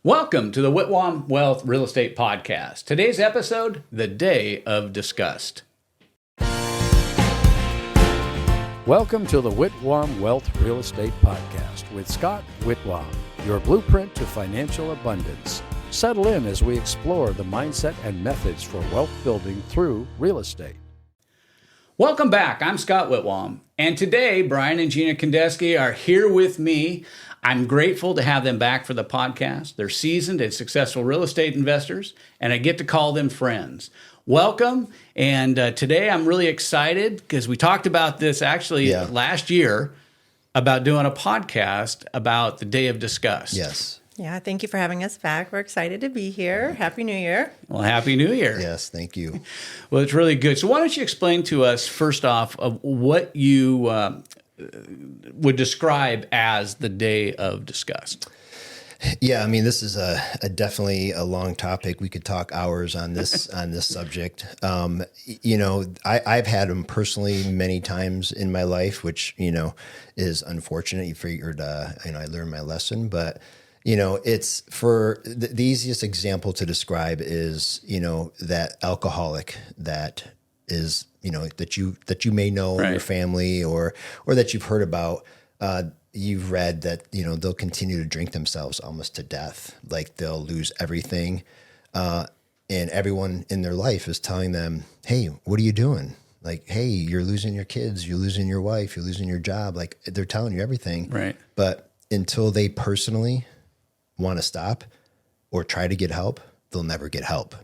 Welcome to the Whitwam Wealth Real Estate Podcast. Today's episode, The Day of Disgust. Welcome to the Whitwam Wealth Real Estate Podcast with Scott Whitwam, your blueprint to financial abundance. Settle in as we explore the mindset and methods for wealth building through real estate. Welcome back. I'm Scott Whitwam, and today Brian and Gina Kingdeski are here with me. I'm grateful to have them back for the podcast. They're seasoned and successful real estate investors, and I get to call them friends. Welcome, and today I'm really excited because we talked about this actually last year about doing a podcast about the Day of Disgust. Yes. Yeah, thank you for having us back. We're excited to be here. Happy New Year. Well, Happy New Year. Yes, thank you. Well, it's really good. So why don't you explain to us, first off, of what you would describe as the Day of Disgust? Yeah, I mean, this is definitely a long topic. We could talk hours on this subject. I've had them personally many times in my life, which is unfortunate. You figured, I learned my lesson, but it's for the easiest example to describe is that alcoholic that is that you may know in your family or that you've heard about. You've read that, they'll continue to drink themselves almost to death. Like they'll lose everything. And everyone in their life is telling them, hey, what are you doing? Like, hey, you're losing your kids, you're losing your wife, you're losing your job. Like they're telling you everything. Right. But until they personally want to stop or try to get help, they'll never get help.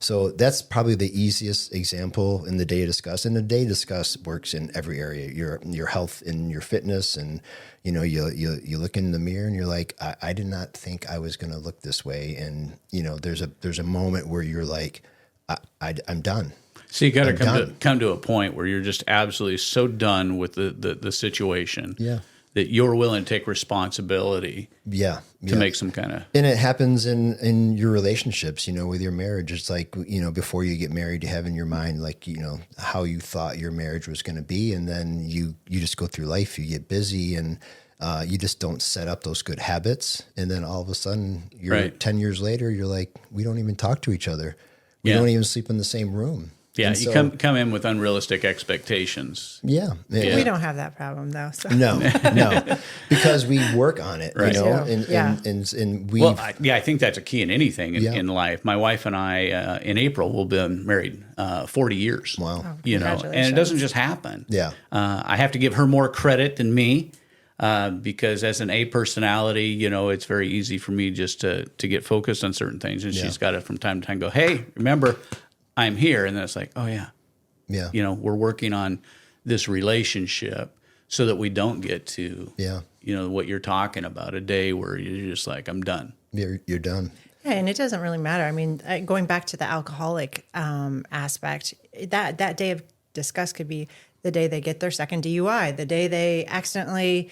So that's probably the easiest example in the Day of Disgust. And the Day of Disgust works in every area, your health and your fitness. And, you look in the mirror and you're like, I did not think I was going to look this way. And, there's a moment where you're like, I'm done. So you got to come to a point where you're just absolutely so done with the situation. Yeah. That you're willing to take responsibility to make some kind of... And it happens in your relationships, with your marriage. It's like, before you get married, you have in your mind, like, how you thought your marriage was going to be. And then you just go through life, you get busy and you just don't set up those good habits. And then all of a sudden, 10 years later, you're like, we don't even talk to each other. We don't even sleep in the same room. Yeah, and you come in with unrealistic expectations. Yeah. We don't have that problem though. So. No, because we work on it, right. And we. Well, I think that's a key in anything in life. My wife and I, in April, will be married 40 years. Wow. Oh, and it doesn't just happen. Yeah. I have to give her more credit than me. Because as an A personality, it's very easy for me just to get focused on certain things. And she's got to from time to time go, hey, remember, I'm here. And then it's like, oh, yeah. We're working on this relationship so that we don't get to, what you're talking about, a day where you're just like, I'm done. You're done. Yeah, and it doesn't really matter. I mean, going back to the alcoholic aspect, that Day of Disgust could be the day they get their second DUI, the day they accidentally,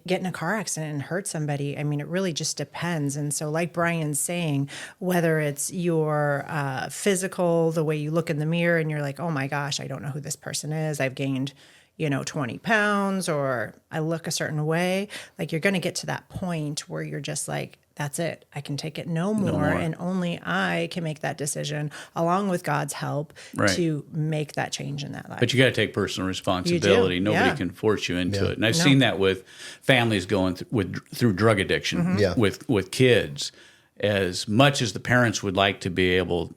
get in a car accident and hurt somebody. I mean, it really just depends. And so like Brian's saying, whether it's your physical, the way you look in the mirror and you're like, oh my gosh, I don't know who this person is. I've gained, 20 pounds or I look a certain way. Like you're going to get to that point where you're just like, that's it. I can take it no more. And only I can make that decision along with God's help to make that change in that life. But you got to take personal responsibility. Nobody can force you into it. And I've seen that with families going through drug addiction with kids. As much as the parents would like to be able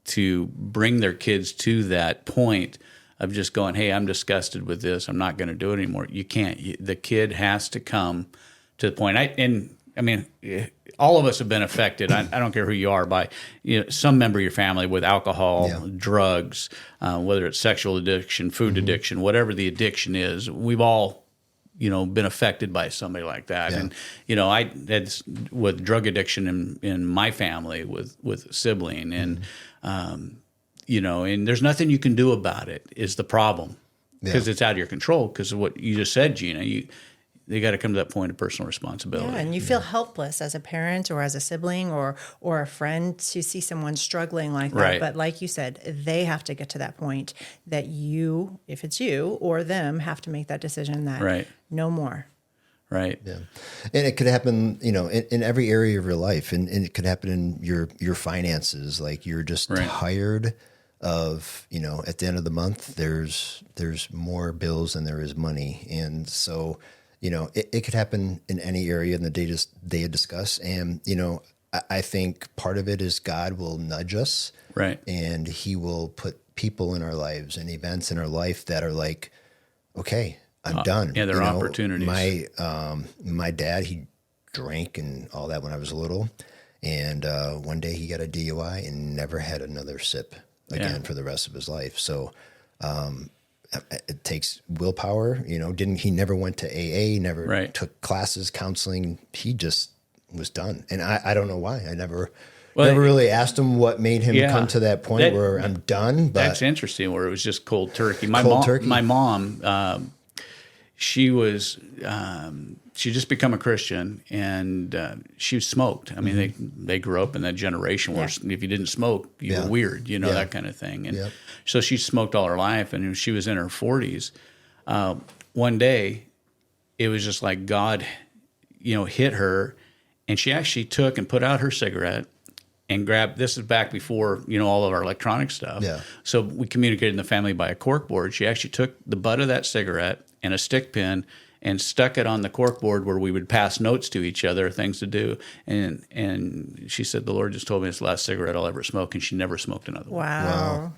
to bring their kids to that point of just going, hey, I'm disgusted with this. I'm not going to do it anymore. You can't. The kid has to come to the point. I mean, all of us have been affected. I don't care who you are by some member of your family with alcohol, drugs, whether it's sexual addiction, food addiction, whatever the addiction is. We've all, been affected by somebody like that. Yeah. And I had with drug addiction in my family with a sibling, and and there's nothing you can do about it. Is the problem because it's out of your control. Because of what you just said, Gina, they got to come to that point of personal responsibility. Yeah, and you feel helpless as a parent or as a sibling or a friend to see someone struggling like that. Right. But like you said, they have to get to that point that you, if it's you or them, have to make that decision that no more. Right. Yeah. And it could happen, in every area of your life. And it could happen in your finances. Like you're just tired of, at the end of the month, there's more bills than there is money. And so, it could happen in any area in the day of Disgust. And, I think part of it is God will nudge us. Right. And he will put people in our lives and events in our life that are like, okay, I'm done. Yeah, there are opportunities. My dad, he drank and all that when I was little. And one day he got a DUI and never had another sip again for the rest of his life. So it takes willpower. He never went to AA, never took classes, counseling. He just was done. And I don't know why. I never really asked him what made him come to that point where I'm done. But that's interesting, where it was just cold turkey. My mom, she was, she just become a Christian, and she smoked. I mean, they grew up in that generation where if you didn't smoke, you were weird, that kind of thing. And so she smoked all her life, and when she was in her 40s, one day it was just like God, hit her, and she actually took and put out her cigarette and grabbed, this is back before, all of our electronic stuff. Yeah. So we communicated in the family by a cork board. She actually took the butt of that cigarette and a stick pin and stuck it on the cork board where we would pass notes to each other, things to do. And she said, the Lord just told me it's the last cigarette I'll ever smoke. And she never smoked another one. Wow.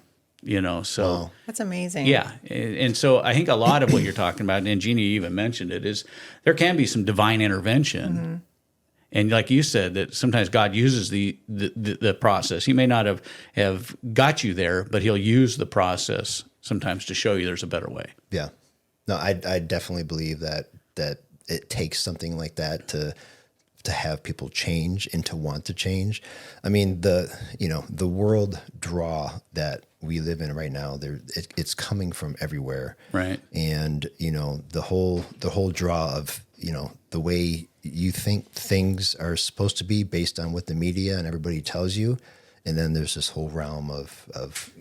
So that's amazing. Yeah. And so I think a lot of what you're talking about, and Gina even mentioned it, is there can be some divine intervention. Mm-hmm. And like you said, that sometimes God uses the process. He may not have got you there, but he'll use the process sometimes to show you there's a better way. Yeah. No, I definitely believe that it takes something like that to have people change and to want to change. I mean, the world draw that we live in right now, it's coming from everywhere. Right. And, the whole draw of, the way you think things are supposed to be based on what the media and everybody tells you. And then there's this whole realm of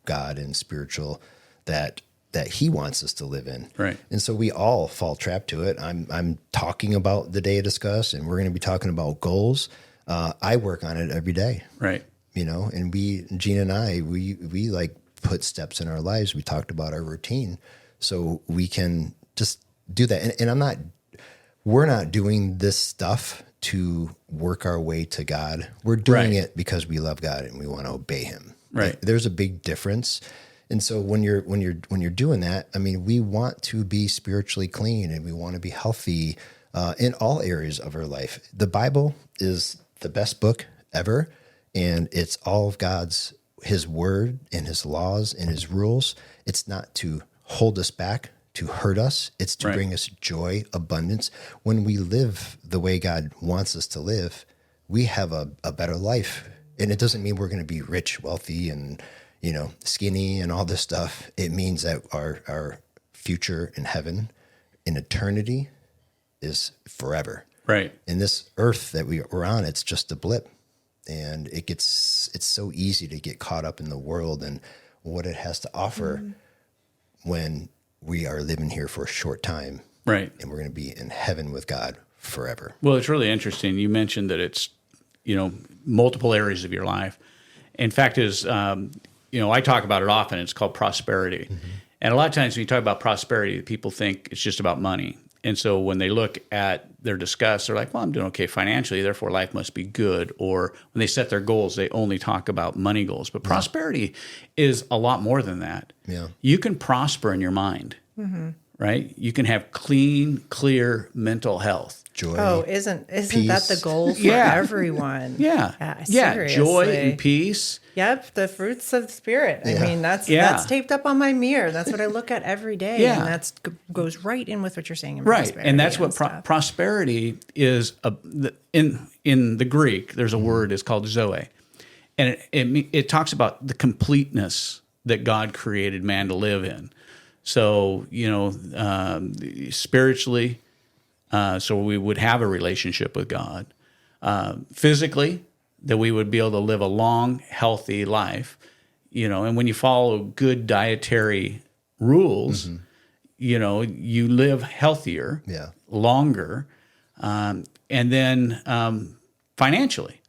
God and spiritual that he wants us to live in. Right. And so we all fall trapped to it. I'm talking about the day of Disgust, and we're going to be talking about goals. I work on it every day. Right. And Gina and I, we like put steps in our lives. We talked about our routine so we can just do that. And we're not doing this stuff to work our way to God. We're doing it because we love God and we want to obey him. Right. There's a big difference. And so when you're doing that, I mean, we want to be spiritually clean and we want to be healthy in all areas of our life. The Bible is the best book ever, and it's all of his word and his laws and his rules. It's not to hold us back, to hurt us. It's to bring us joy, abundance. When we live the way God wants us to live, we have a better life. And it doesn't mean we're going to be rich, wealthy, and skinny and all this stuff. It means that our future in heaven, in eternity, is forever. Right. And this earth that we're on, it's just a blip. And it's so easy to get caught up in the world and what it has to offer when we are living here for a short time. Right. And we're going to be in heaven with God forever. Well, it's really interesting. You mentioned that it's, multiple areas of your life. In fact, I talk about it often. It's called prosperity. Mm-hmm. And a lot of times when you talk about prosperity, people think it's just about money. And so when they look at their Disgust, they're like, well, I'm doing okay financially, therefore life must be good. Or when they set their goals, they only talk about money goals. But prosperity is a lot more than that. Yeah. You can prosper in your mind, right? You can have clean, clear mental health. Joy. Oh, isn't peace. That the goal for everyone? Yeah. Seriously. Joy and peace. Yep, the fruits of the spirit. Yeah. I mean, that's taped up on my mirror. That's what I look at every day. Yeah. And that goes right in with what you're saying. Right, and that's what prosperity is. In the Greek, there's a word, it's called zoe. And it talks about the completeness that God created man to live in. So, spiritually, so we would have a relationship with God. Physically, that we would be able to live a long, healthy life, and when you follow good dietary rules, you live healthier, longer, and then financially,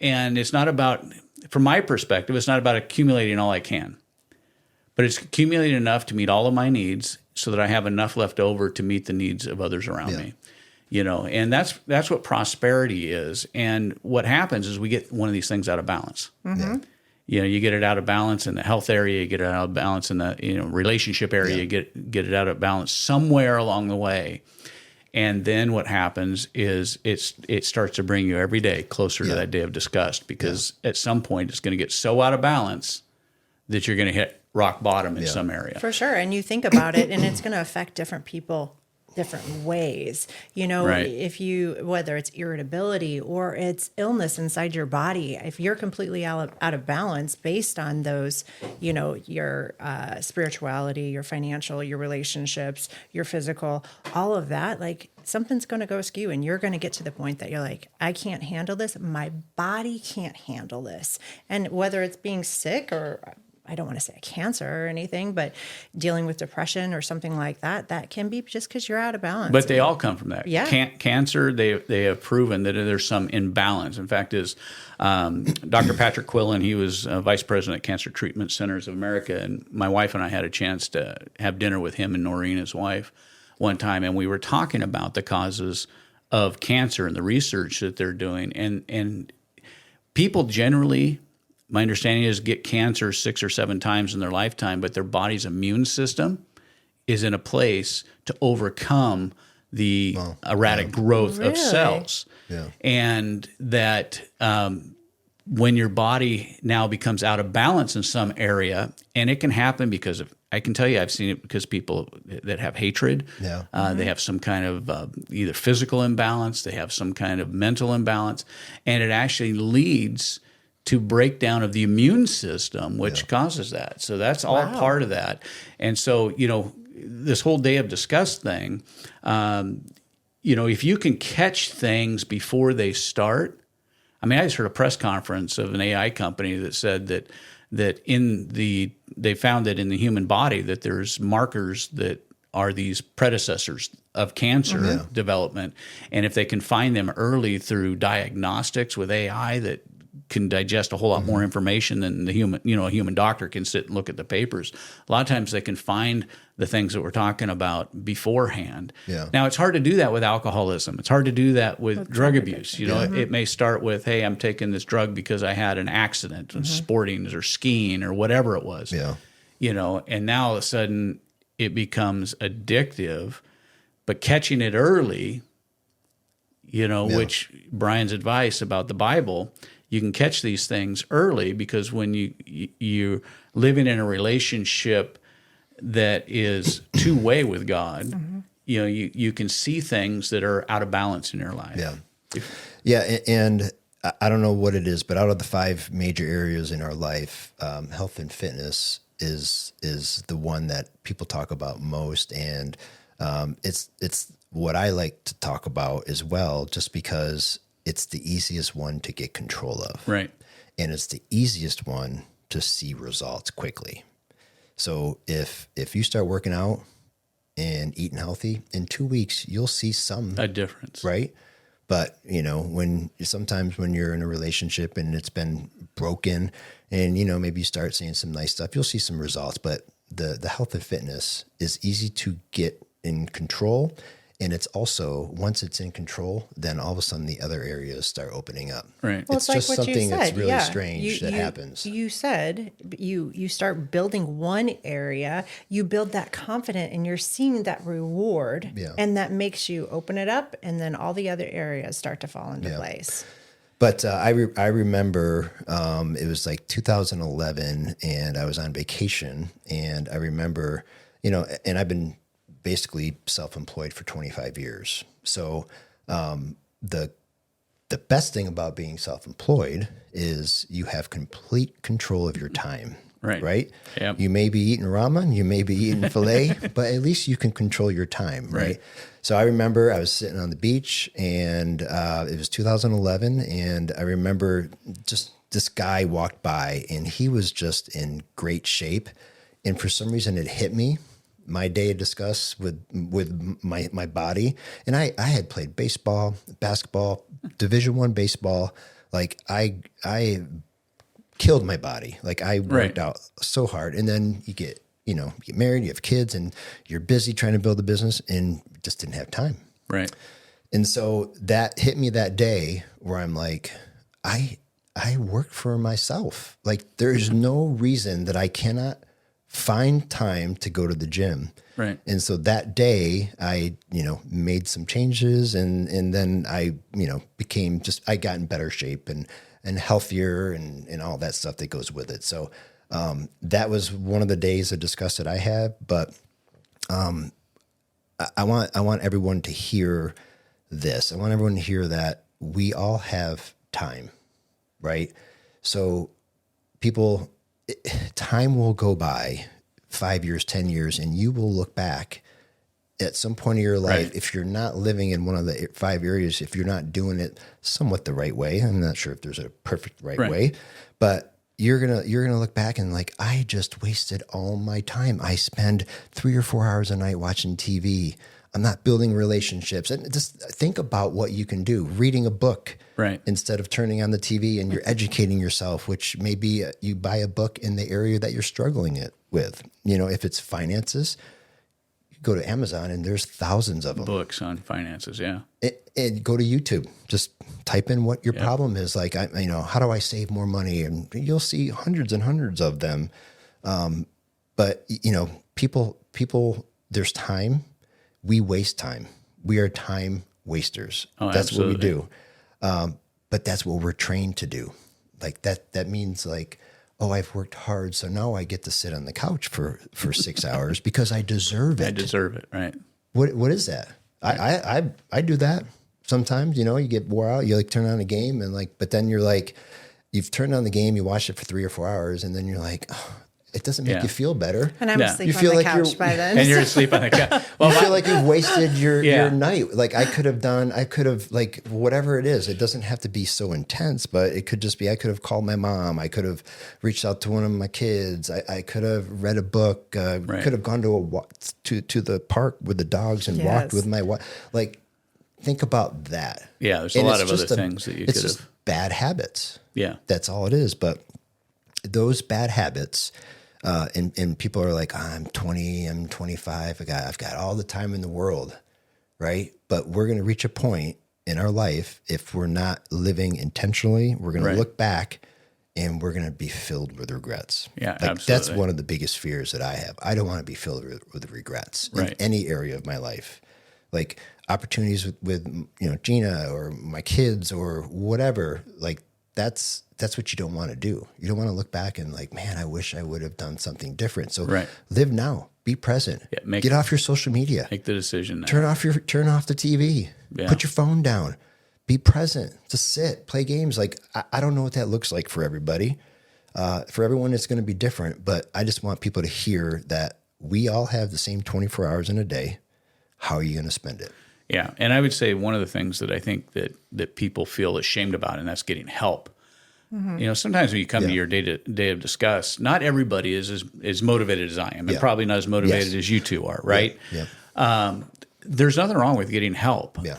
and it's not about, from my perspective, it's not about accumulating all I can, but it's accumulating enough to meet all of my needs so that I have enough left over to meet the needs of others around me. And that's what prosperity is. And what happens is we get one of these things out of balance. You get it out of balance in the health area, you get it out of balance in the relationship area, you get it out of balance somewhere along the way. And then what happens is it starts to bring you every day closer to that day of disgust, because at some point it's going to get so out of balance that you're going to hit rock bottom in some area. For sure. And you think about it, and it's going to affect different people different ways. If whether it's irritability or it's illness inside your body, if you're completely out of balance based on those, your spirituality, your financial, your relationships, your physical, all of that, like something's going to go askew, and you're going to get to the point that you're like, I can't handle this. My body can't handle this. And whether it's being sick, or I don't want to say a cancer or anything, but dealing with depression or something like that, that can be just because you're out of balance. But they all come from that. Yeah. Cancer, they have proven that there's some imbalance. In fact, Dr. Patrick Quillen, he was vice president at Cancer Treatment Centers of America, and my wife and I had a chance to have dinner with him and Noreen, his wife, one time, and we were talking about the causes of cancer and the research that they're doing. And people generally, my understanding is, get cancer 6 or 7 times in their lifetime, but their body's immune system is in a place to overcome the erratic growth of cells. And that when your body now becomes out of balance in some area, and it can happen because of, I can tell you, I've seen it because people that have hatred, they have some kind of either physical imbalance, they have some kind of mental imbalance, and it actually leads to breakdown of the immune system, which causes that. So that's all part of that. And so, this whole day of disgust thing, if you can catch things before they start. I mean, I just heard a press conference of an AI company that said that they found that in the human body that there's markers that are these predecessors of cancer development. And if they can find them early through diagnostics with AI that can digest a whole lot more information than a human doctor can sit and look at the papers. A lot of times they can find the things that we're talking about beforehand. Now, it's hard to do that with alcoholism. It's hard to do that with drug abuse. It may start with, hey, I'm taking this drug because I had an accident, sporting or skiing or whatever it was. And now all of a sudden it becomes addictive, but catching it early, which Brian's advice about the Bible, you can catch these things early, because when you're living in a relationship that is two-way with God, you can see things that are out of balance in your life. And I don't know what it is, but out of the 5 major areas in our life, health and fitness is the one that people talk about most, and it's what I like to talk about as well, just because it's the easiest one to get control of. Right. And it's the easiest one to see results quickly. So if you start working out and eating healthy, in 2 weeks, you'll see a difference. Right. But, sometimes when you're in a relationship and it's been broken and, maybe you start saying some nice stuff, you'll see some results. But the health and fitness is easy to get in control. And it's also, once it's in control, then all of a sudden the other areas start opening up. Right. Well, it's like just what something you said. that's really strange that happens. You said you start building one area, you build that confidence, and you're seeing that reward, and that makes you open it up, and then all the other areas start to fall into place. But I remember it was like 2011, and I was on vacation, and I remember, and I've been basically self-employed for 25 years. So the best thing about being self-employed is you have complete control of your time. Right? Yep. You may be eating ramen, you may be eating filet, but at least you can control your time, right? So I remember I was sitting on the beach, and it was 2011, and I remember just this guy walked by, and he was just in great shape. And for some reason it hit me. my day of disgust with my body. And I had played baseball, basketball, Division I baseball. Like I killed my body. Like I worked out so hard. And then you get married, you have kids, and you're busy trying to build a business, and just didn't have time. Right. And so that hit me that day where I'm like, I work for myself. Like there's no reason that I cannot find time to go to the gym. Right. And so that day I, made some changes, and then I, became I got in better shape and healthier and all that stuff that goes with it. So that was one of the days of disgust that I had. But I want everyone to hear this. I want everyone to hear that we all have time, right? So time will go by 5 years, 10 years, and you will look back at some point of your life. Right. If you're not living in one of the 5 areas, if you're not doing it somewhat the right way, I'm not sure if there's a perfect right way, but you're gonna look back and like, I just wasted all my time. I spend 3 or 4 hours a night watching TV. I'm not building relationships. And just think about what you can do. Reading a book instead of turning on the TV, and you're educating yourself, which maybe you buy a book in the area that you're struggling with. If it's finances, you go to Amazon and there's thousands of them. Books on finances, yeah. And go to YouTube. Just type in what your problem is. Like, how do I save more money? And you'll see hundreds and hundreds of them. But, people, there's time. We waste time. We are time wasters. Oh, that's absolutely. what we do. But that's what we're trained to do. Like that means like, oh, I've worked hard, so now I get to sit on the couch for 6 hours because I deserve it. I deserve it, right? What is that? I do that sometimes. You get wore out. You like turn on a game and but then you're like, you've turned on the game, you watch it for 3 or 4 hours, and then you're like, oh, it doesn't make you feel better. And I'm asleep on the couch by then. And you're asleep on the couch. Well, you feel like you've wasted your night. Like I could have like whatever it is. It doesn't have to be so intense, but it could just be, I could have called my mom. I could have reached out to one of my kids. I could have read a book. Could have gone to a walk to the park with the dogs and walked with my wife. Like, think about that. Yeah, there's a lot of other things that you could have. It's just bad habits. Yeah. That's all it is. But those bad habits, and people are like, I'm 20, I'm 25. I've got all the time in the world, right? But we're going to reach a point in our life, if we're not living intentionally, we're going to look back and we're going to be filled with regrets. Yeah, absolutely. That's one of the biggest fears that I have. I don't want to be filled with regrets in any area of my life. Like opportunities with Gina or my kids or whatever, like that's what you don't want to do. You don't want to look back and like, man, I wish I would have done something different. So live now, be present, get off your social media, make the decision now. Turn off the TV, put your phone down, be present, just sit, play games. Like, I don't know what that looks like for everybody. For everyone, it's going to be different, but I just want people to hear that we all have the same 24 hours in a day. How are you going to spend it? Yeah. And I would say one of the things that I think that people feel ashamed about, and that's getting help. Mm-hmm. Sometimes when you come to your day of disgust, not everybody is as motivated as I am, and probably not as motivated as you two are, right? Yeah. There's nothing wrong with getting help. Yeah.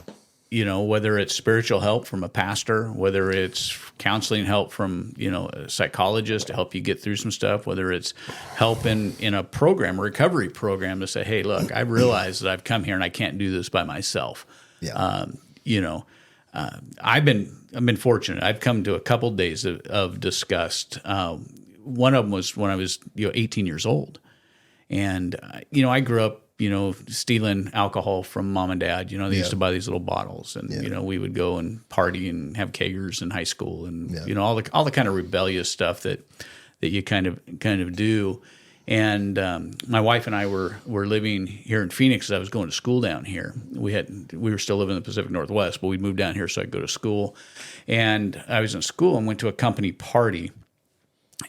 Whether it's spiritual help from a pastor, whether it's counseling help from, a psychologist to help you get through some stuff, whether it's help in a program, a recovery program to say, hey, look, I realize that I've come here and I can't do this by myself. Yeah. I've been fortunate. I've come to a couple days of disgust. One of them was when I was 18 years old, and I grew up stealing alcohol from mom and dad. They used to buy these little bottles, and we would go and party and have kegers in high school, and all the kind of rebellious stuff that you kind of do. And my wife and I were living here in Phoenix as I was going to school down here. We were still living in the Pacific Northwest, but we moved down here so I could go to school. And I was in school and went to a company party,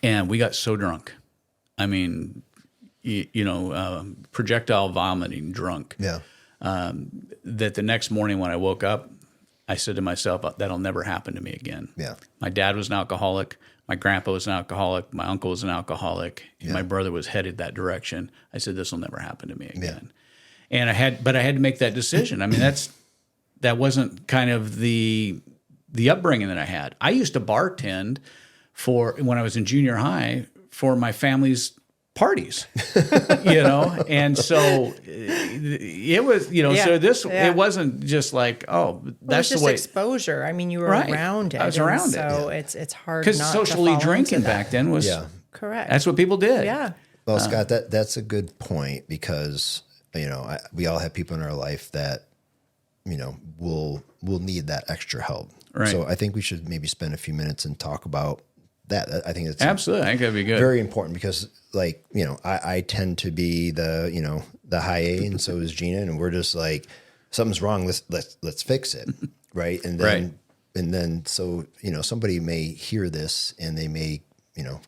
and we got so drunk. I mean, projectile vomiting drunk. Yeah. That the next morning when I woke up, I said to myself, that'll never happen to me again. Yeah. My dad was an alcoholic. My grandpa was an alcoholic. My uncle was an alcoholic. And my brother was headed that direction. I said, this will never happen to me again. Yeah. And I had to make that decision. I mean, that wasn't kind of the upbringing that I had. I used to bartend when I was in junior high for my family's parties, and so it was, so this, it wasn't just like, that's just the way. Exposure. I mean, you were around it. I was around it. So it's hard because not socially to fall drinking into back then was correct. That's what people did. Yeah. Well, Scott, that's a good point because, we all have people in our life that, will need that extra help. Right. So I think we should maybe spend a few minutes and talk about that. I think it's absolutely. I think that'd be good. Very important because, I tend to be the high A, and so is Gina, and we're just like, something's wrong. Let's fix it, right? And then so somebody may hear this and they may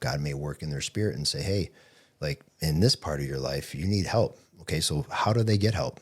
God may work in their spirit and say, hey, like in this part of your life, you need help. Okay, so how do they get help?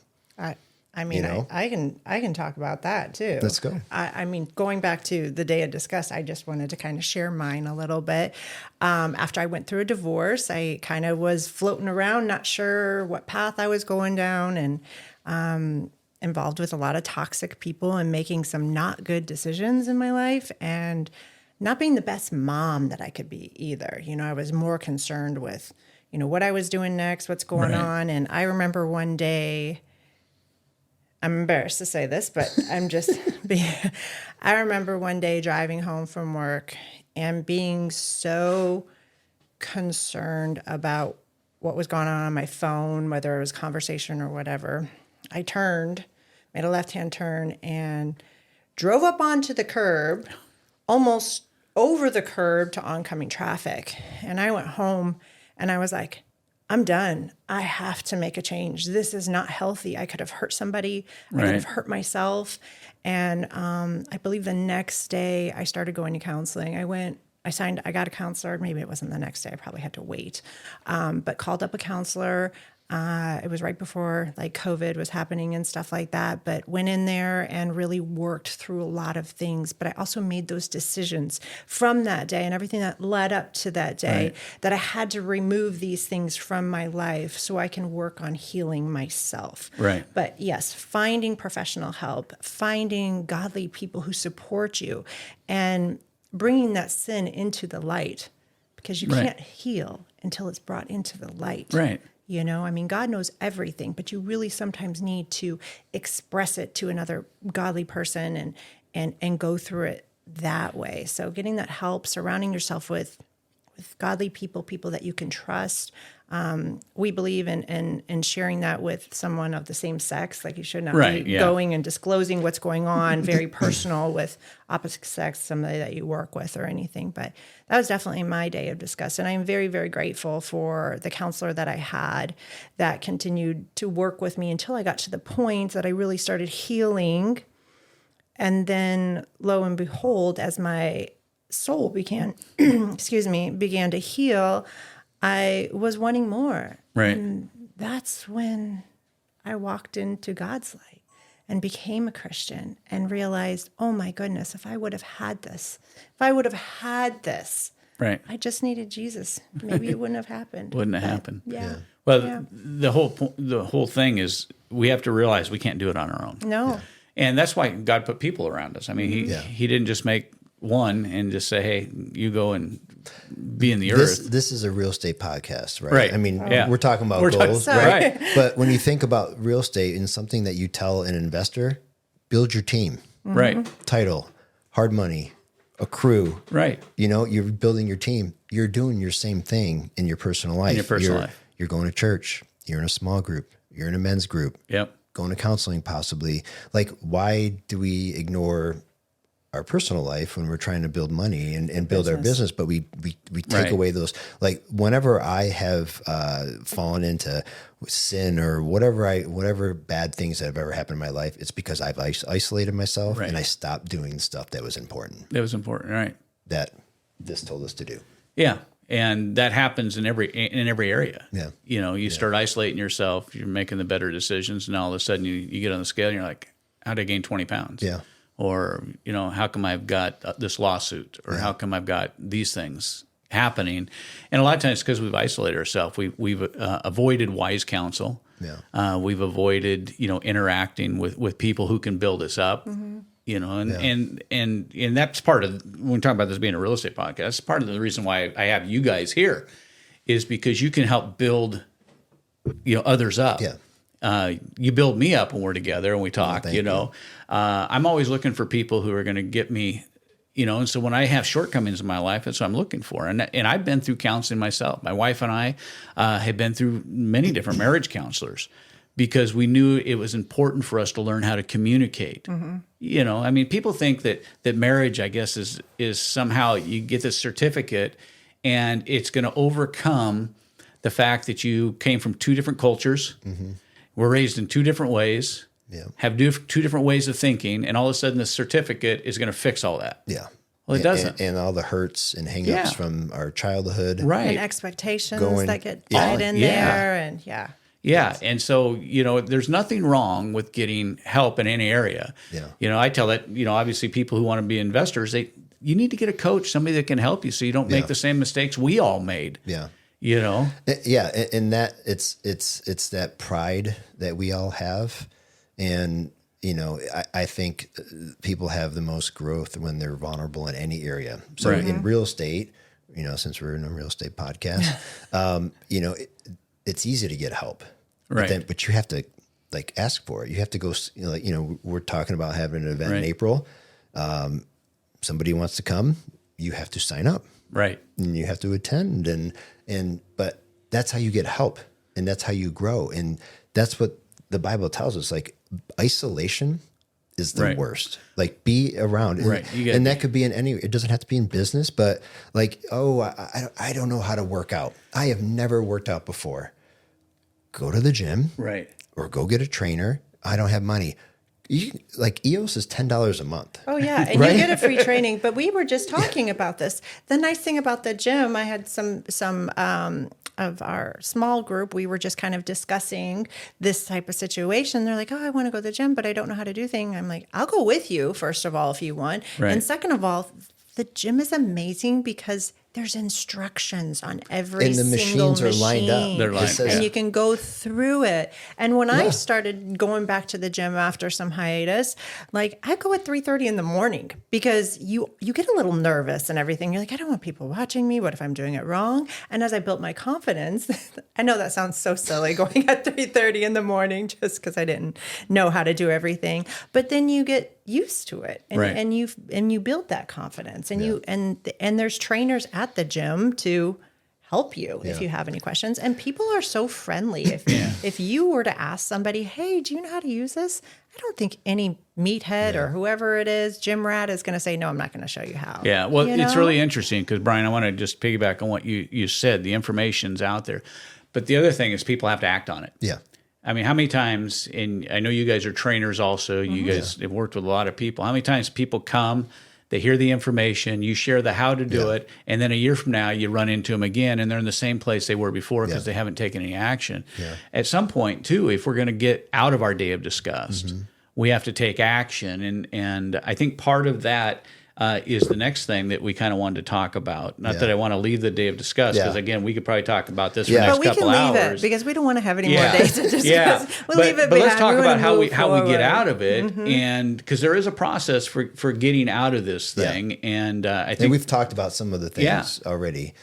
I mean, I can talk about that too. Let's go. I mean, going back to the day of disgust, I just wanted to kind of share mine a little bit. After I went through a divorce, I kind of was floating around, not sure what path I was going down, and involved with a lot of toxic people and making some not good decisions in my life, and not being the best mom that I could be either. I was more concerned with, what I was doing next, what's going on. And I remember one day, I'm embarrassed to say this, but I remember one day driving home from work and being so concerned about what was going on my phone, whether it was conversation or whatever. I made a left-hand turn and drove up onto the curb, almost over the curb to oncoming traffic. And I went home and I was like, I'm done. I have to make a change. This is not healthy. I could have hurt somebody. I could have hurt myself. And I believe the next day I started going to counseling. I got a counselor. Maybe it wasn't the next day. I probably had to wait. But called up a counselor. It was right before like COVID was happening and stuff like that, but went in there and really worked through a lot of things. But I also made those decisions from that day and everything that led up to that day that I had to remove these things from my life so I can work on healing myself. Right. But yes, finding professional help, finding godly people who support you, and bringing that sin into the light, because you can't heal until it's brought into the light. Right. I mean, God knows everything, but you really sometimes need to express it to another godly person and go through it that way. So getting that help, surrounding yourself with godly people that you can trust. We believe in sharing that with someone of the same sex. Like you should not be going and disclosing what's going on, very personal with opposite sex, somebody that you work with or anything. But that was definitely my day of disgust. And I'm very, very grateful for the counselor that I had that continued to work with me until I got to the point that I really started healing. And then lo and behold, as my soul began to heal, I was wanting more. Right. And that's when I walked into God's light and became a Christian and realized, oh my goodness, if I would have had this, right. I just needed Jesus. Maybe it wouldn't have happened. Wouldn't have happened. Yeah. Well, the whole thing is we have to realize we can't do it on our own. No. Yeah. And that's why God put people around us. I mean, he didn't just make one and just say, hey, you go and be in the earth. This is a real estate podcast, right? Right. I mean, we're talking about goals, right? But when you think about real estate and something that you tell an investor, build your team. Mm-hmm. Right. Title, hard money, a crew. Right. You're building your team. You're doing your same thing in your personal life. You're going to church. You're in a small group. You're in a men's group. Yep. Going to counseling possibly. Like, why do we ignore our personal life when we're trying to build money and build our business, but we take away those, like whenever I have fallen into sin or whatever bad things that have ever happened in my life, it's because I've isolated myself and I stopped doing stuff that was important. Right. That this told us to do. Yeah. And that happens in every area. Yeah. You start isolating yourself, you're making the better decisions, and all of a sudden you get on the scale and you're like, how did I gain 20 pounds? Yeah. or, how come I've got this lawsuit, or how come I've got these things happening? And a lot of times because we've isolated ourselves, we've avoided wise counsel. Yeah. We've avoided, interacting with people who can build us up. And that's part of, when we talk about this being a real estate podcast, that's part of the reason why I have you guys here, is because you can help build, others up. Yeah. You build me up when we're together and we talk, I'm always looking for people who are going to get me, and so when I have shortcomings in my life, that's what I'm looking for. And I've been through counseling myself. My wife and I have been through many different marriage counselors, because we knew it was important for us to learn how to communicate. People think that marriage, I guess, is somehow you get this certificate and it's going to overcome the fact that you came from two different cultures, were raised in two different ways, have two different ways of thinking, and all of a sudden the certificate is going to fix all that. Yeah. Well, it doesn't. And all the hurts and hang-ups from our childhood. Right. And expectations that get tied in there. And Yeah, and so, there's nothing wrong with getting help in any area. Yeah. I tell that, obviously people who want to be investors, you need to get a coach, somebody that can help you so you don't make the same mistakes we all made. Yeah. Yeah, and that it's that pride that we all have. And, I think people have the most growth when they're vulnerable in any area. So in real estate, since we're in a real estate podcast, it's easy to get help, right? But you have to ask for it. You have to go. We're talking about having an event in April. Somebody wants to come. You have to sign up, right? And you have to attend. But that's how you get help, and that's how you grow, and that's what the Bible tells us. Isolation is the worst. Be around, and that could be in any. It doesn't have to be in business, but I don't know how to work out. I have never worked out before. Go to the gym, right? Or go get a trainer. I don't have money. EOS is $10 a month. Oh yeah, and you get a free training. But we were just talking about this. The nice thing about the gym, I had some of our small group, we were just kind of discussing this type of situation. They're like, "Oh, I want to go to the gym, but I don't know how to do things." I'm like, "I'll go with you, first of all, if you want. Right. And second of all, the gym is amazing because there's instructions on every single machine. And the machines are lined up. They're lined up. And you can go through it. And when I started going back to the gym after some hiatus, I go at 3:30 in the morning because you get a little nervous and everything. You're like, I don't want people watching me. What if I'm doing it wrong? And as I built my confidence, I know that sounds so silly going at 3:30 in the morning just because I didn't know how to do everything. But then you get used to it, and you build that confidence, and there's trainers at the gym to help you if you have any questions. And people are so friendly. If you were to ask somebody, "Hey, do you know how to use this?" I don't think any meathead or whoever it is, gym rat, is going to say, "No, I'm not going to show you how." Yeah, well, it's really interesting because, Brian, I want to just piggyback on what you said. The information's out there, but the other thing is people have to act on it. Yeah. I mean, how many times, and I know you guys are trainers also, you guys have worked with a lot of people. How many times people come, they hear the information, you share the how to do it, and then a year from now you run into them again and they're in the same place they were before because they haven't taken any action. Yeah. At some point, too, if we're going to get out of our day of disgust, we have to take action. And I think part of that is the next thing that we kind of wanted to talk about. Not that I want to leave the day of disgust, because again, we could probably talk about this for the next couple hours. But we can leave it because we don't want to have any more days of disgust. We'll leave it but behind. let's talk about how we get out of it, and because there is a process for getting out of this thing, and I think we've talked about some of the things already.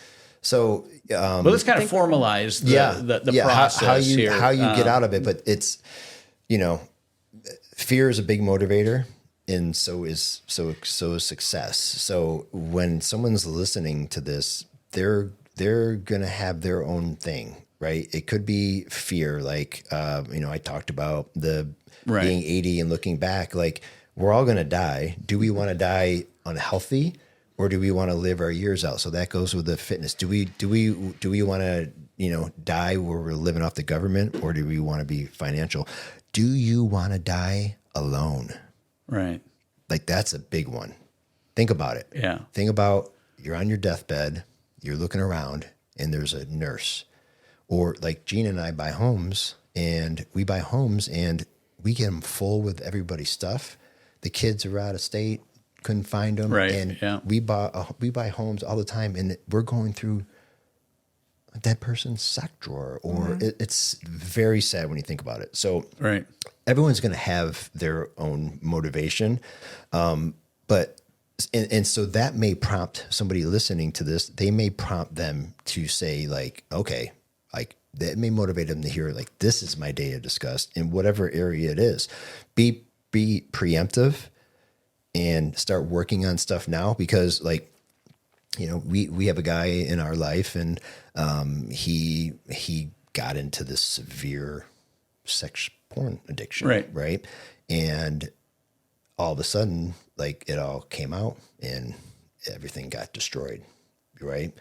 So, but let's kind of formalize the process here. How you get out of it, but it's fear is a big motivator. And so is success. So when someone's listening to this, they're gonna have their own thing, right? It could be fear, I talked about the being 80 and looking back. We're all gonna die. Do we want to die unhealthy, or do we want to live our years out? So that goes with the fitness. Do we want to die where we're living off the government, or do we want to be financial? Do you want to die alone? Right. That's a big one. Think about it. Yeah. Think about you're on your deathbed, you're looking around, and there's a nurse. Or Gina and I buy homes, and we get them full with everybody's stuff. the kids are out of state, couldn't find them. Right. And we buy homes all the time, and we're going through that person's sock drawer, or it's very sad when you think about it. So everyone's going to have their own motivation. But so that may prompt somebody listening to this. They may prompt them to say like, okay, like that may motivate them to hear like, this is my day of disgust in whatever area it is. Be preemptive and start working on stuff now, because like, you know, we have a guy in our life, and he got into this severe sex porn addiction. Right. And all of a sudden, like it all came out and everything got destroyed. Right.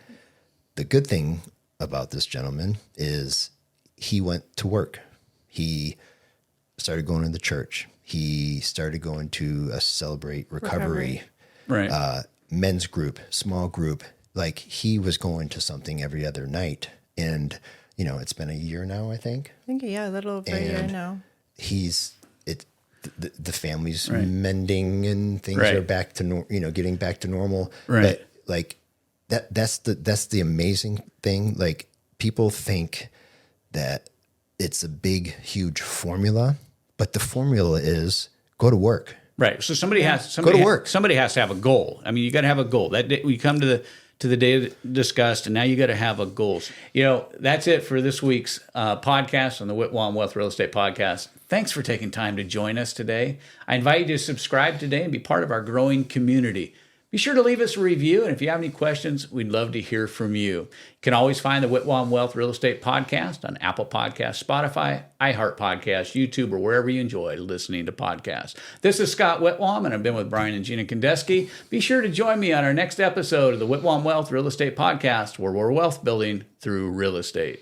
The good thing about this gentleman is he went to work. He started going to the church. He started going to a Celebrate Recovery. Men's group, small group. Like he was going to something every other night. And, you know, it's been a year now, I think. A little over a year now. The family's mending and things are back to, getting back to normal. But like that's the amazing thing. Like people think that it's a big, huge formula, but the formula is go to work. Right. So somebody has to work. Somebody has to have a goal. I mean, you got to have a goal. That day, we come to the day of disgust, and now you got to have a goal. You know, that's it for this week's podcast on the Whitwam Wealth Real Estate Podcast. Thanks for taking time to join us today. I invite you to subscribe today and be part of our growing community. Be sure to leave us a review, and if you have any questions, we'd love to hear from you. You can always find the Whitwam Wealth Real Estate Podcast on Apple Podcasts, Spotify, iHeart Podcasts, YouTube, or wherever you enjoy listening to podcasts. This is Scott Whitwam, and I've been with Brian and Gina Kingdeski. Be sure to join me on our next episode of the Whitwam Wealth Real Estate Podcast, where we're wealth building through real estate.